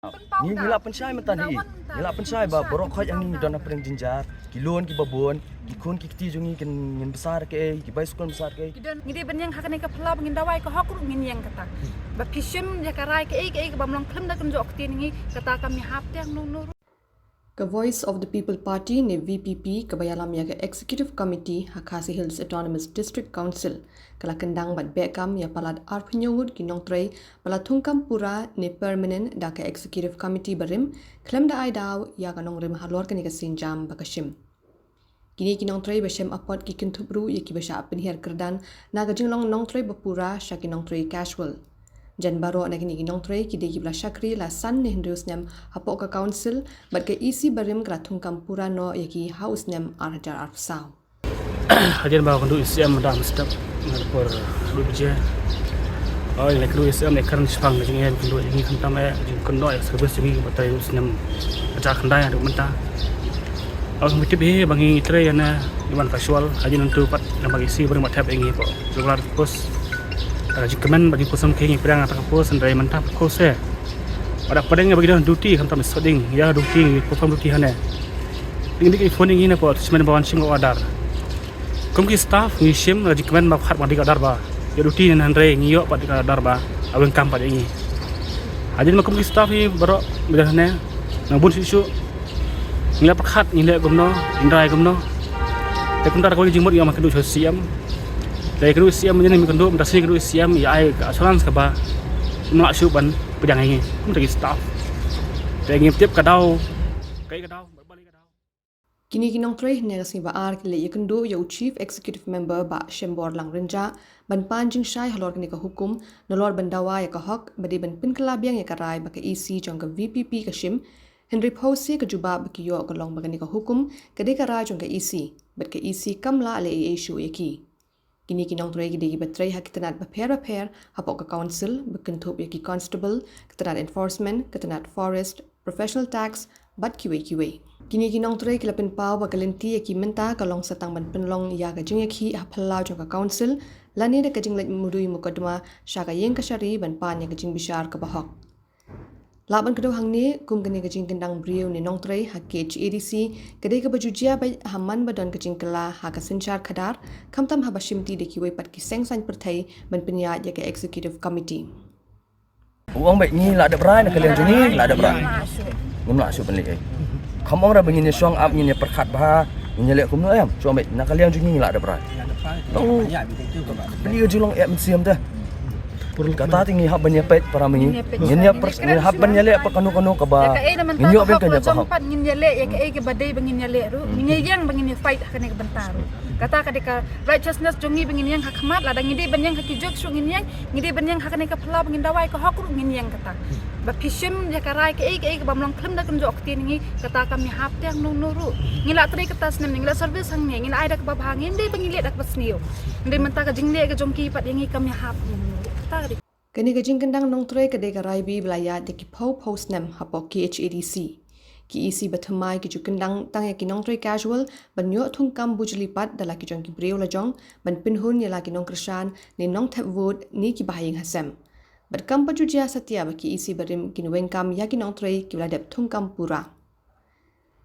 Ni ngila pensai mentan hi. Ngila pensai ba borok khoj ang ni dona preng jinjar. Kilon ki babon, ki kun ki ti jungi ken ngin besar ke, ki bai skon besar ke. Ngidi benyang hakane ka phala bangin dawai ko hakru ngin yang kata. Ba pishim ya karai ke bamlong khlem da kan jok ti ningi kata kami hap tiang nuru. The Voice of the People Party ne VPP ka ialam ya Executive Committee ha Khasi Hills Autonomous District Council kala Kyndang bat behkam ya palat ngut ki Nongtrei bala thungkam pura ne Permanent da ka Executive Committee barim khlem da aidaw ya ka nongrim halor ka sienjam ba shim. Kini ki Nongtrei ba shim apot ki kintubru ya ki ba sha penher kerdan na ga jinglong Nongtrei ba pura sha ki Nongtrei casual. Jan baro anak ini Nongtrei ki degi bla shakri la san ne hindus nem hapok ka council bat ke isi barim kra thungkam pura no yaki house nem arjar arsaw. Hadir bawa kendu isi am dah mesti por lu je. Oh ini kendu isi am ne karan spang ne jingen kendu ini kan tamai jing kendu ya service ini batai us nem aja kendai ada mentah. Awak mesti be bangi tre yana iman casual haji nentu pat nama isi barim matap ingi po. Regular pos jikaman bagi pusam kini perang atau pos sendiri mentah pos saya. Pada padangnya bagi dah duty kan tamai seding ya duty perform duty hane. Ini ke phone ini po semen bawan shim order. Kumki staff ni shim jikaman mak hat mandi order ba. Ya duty nan re ngiyok pada ka order ba. Aweng kam pada ini. Hajin mak kumki staff ni baru dah hane nabun sisu. Ngila pakhat ngila gumno indrai gumno. Tapi kuntar kau jingmut yang makan dulu siam. Dari kedua siam menjadi kedua berasal kedua siam ya ai asuransi kaba nak syuban pedang ini untuk staff. Dari tiap kadau kai kadau berbalik kadau. Kini ki Nongtrei ne gasni ba ar ki le yakendo ya chief executive member ba shembor lang renja ban panjing shai halor ni ka hukum nolor bandawa ya ka hok bade ban pin kalabiang ya ka rai ba ka EC jong ka VPP ka shim Henry Pose ka juba ba ki yo ka long ba ni ka hukum ka de ka rai jong ka EC bat ka EC kamla ale issue yaki. Kini ki Nongtrei ki degi batrai hakitanat ba pair hapok ka council bekentup yaki constable ketanat enforcement ketanat forest professional tax bat QA. Kini ki Nongtrei ki lapin pau ba kalenti yaki menta ka long satang ban penlong ya ka jing yaki haplau jong ka council lani de ka jing lek mudui mukotduma sha ka Iingkashari ban pan ya ka jing bishar ka bahok. Laban kedua hang ni kum kene ka jing Kyndang brio ni Nongtrei ha KHADC kedai ka bajujia ba haman badon ka jing kala ha ka senchar khadar kamtam ha bashimti de ki wei pat ki sengsan perthai ban pinya ya ka executive committee. Uang baik ni la ada berai nak kalian juni la ada berai. Ngumla asyuk balik ai. Kamu orang begini suang up ni perkhat bah ni lek kum ayam. Suang baik nak kalian juni la ada berai. Oh. Beli julong ya museum dah. Kata tinggi hab banyak pet para mengi. Ini hab banyak lek apa kanu kaba. Ini apa kan ya paham. Ngin ya lek ya ke badai bangin ya lek ru. Ngin yang bangin fight kene ke bentar. Kata kadika righteousness jongi bangin yang hakmat la ngide banyang hakijok su ngin yang ngide banyang hakane ka phala bangin dawai ko hakru ngin yang kata. Ba pishim ya karai ke bamlong khlem da kan jok ti ningi kata kami hap tiang nuru. Ngila tri kata snem ngila service hang ni ngila aida ka babhangin de bangin lek dak pasniu. Ngide menta ka jingle ka jongki pat yangi kami hap. Kini ka jing Kyndang Nongtrei ka de ka raibi blaya de ki post nem hapok KHADC. Ki isi bathamai ki Kyndang tang ya ki Nongtrei casual ban yo thungkam bujlipat dala ki jong ki breu la jong ban pinhun ya la ki nongkrishan ni nongthep wood ni ki bahing hasem. Berkam pajujia satya ba ki isi barim ki wengkam ya ki Nongtrei ki bladep thungkam pura.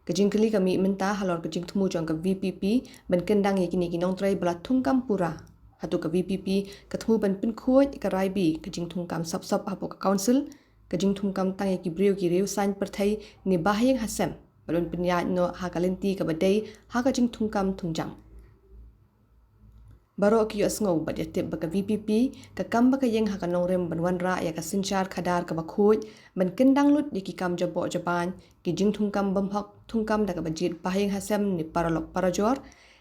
Kajing kali kami minta halor kajing thumu jong ka VPP ban Kyndang ya ki Nongtrei bala thungkam pura. Hatu ka VPP ketemu ban pin khoi ka raibi kajing thungkam sap hapo ka council kajing thungkam tang ki breu ki reu sign perthai ni bahing hasem balon pinya no ha kalenti ka badai ha kajing thungkam thungjang baro ki asngau bad yatip ba ka VPP ka kam ba ka yeng ha ka nongrim ban wanra ya ka sinchar khadar ka ba khoi ban Kyndang lut ki kam jabo japan ki jing thungkam bamhak thungkam da ka bajit bahing hasem ni paralok parajor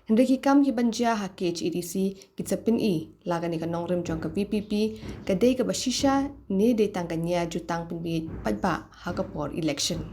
Hendaki kam ki banja ha KHADC ki tsapin lagani ka nongrim jong ka VPP ka dei ka bashisha ne de tangkanya jutang pinbi padba ha ka por election.